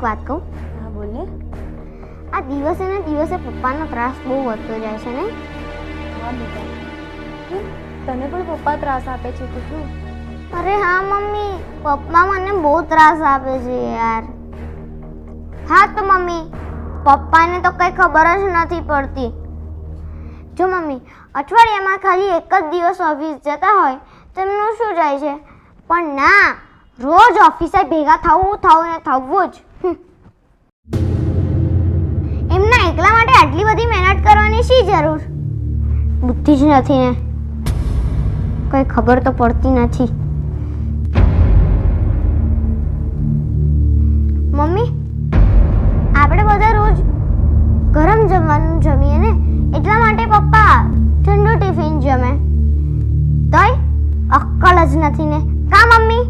વાત કહું? હા બોલે. આ દિવસે ને દિવસે પપ્પાનો ત્રાસ બહુ વધતો જાય છે ને? હા બેટા, કેમ તને પણ પપ્પા ત્રાસ આપે છે કે શું? અરે હા મમ્મી, પપ્પા મને બહુ ત્રાસ આપે છે યાર. હા તો મમ્મી, પપ્પાને તો કઈ ખબર જ નથી પડતી. જો મમ્મી, અઠવાડિયામાં ખાલી એક જ દિવસ ઓફિસ જતા હોય તો એમનું શું જાય છે, પણ ના, રોજ ઓફિસે ભેગા થવું ને થવું જ. એમના એકલા માટે આટલી બધી મહેનત કરવાની શી જરૂર? બુદ્ધિ જ નથી ને, કઈ ખબર તો પડતી નથી. મમ્મી, આપણે બધા રોજ ગરમ જમવાનું જમીએ ને, એટલા માટે પપ્પા ઠંડુ ટિફિન જમે. તોય અક્કલ જ નથી ને, કા મમ્મી?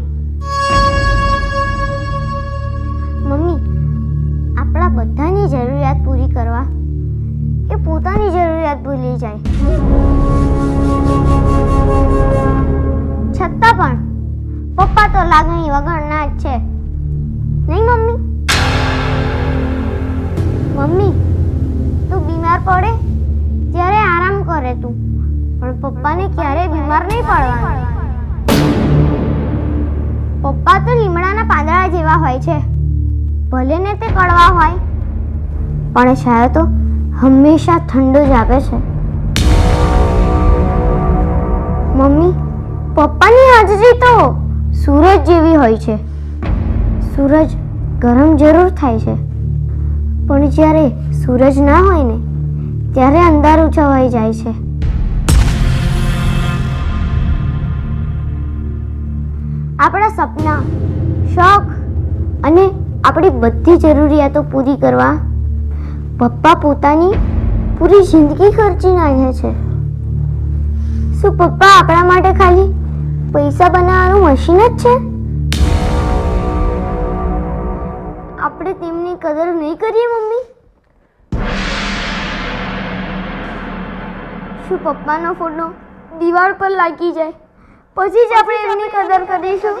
મમ્મી, આપણા બધાની જરૂરિયાત પૂરી કરવા એ પોતાની જરૂરિયાત ભૂલી જાય. છતાં પણ પપ્પા તો લાગણી વગરના જ છે, નહીં મમ્મી? મમ્મી, તું બીમાર પડે ત્યારે આરામ કરે તું, પણ પપ્પાને ક્યારેય બીમાર નહીં પડવાનું. પપ્પા તો લીમડાના પાંદડા જેવા હોય છે, ભલે ને તે કડવા હોય, પણ છાયો તો હંમેશા ઠંડો જ આપે છે. મમ્મી, પપ્પાની હાજરી તો સૂરજ જેવી હોય છે. સૂરજ ગરમ જરૂર થાય છે, પણ જ્યારે સૂરજ ના હોય ને, ત્યારે અંધારું છવાઈ જાય છે. આપણા સપના, શોખ અને આપણી બધી જરૂરિયાતો પૂરી કરવા પપ્પા પોતાની પૂરી જિંદગી ખર્ચી નાખે છે. શું પપ્પા આપણા માટે ખાલી પૈસા બનાવવાનું મશીન જ છે? આપણે તેમની કદર નહીં કરીએ મમ્મી? શું પપ્પાનો ફોટો દિવાલ પર લાગી જાય પછી જ આપણે એમની કદર કરીશું?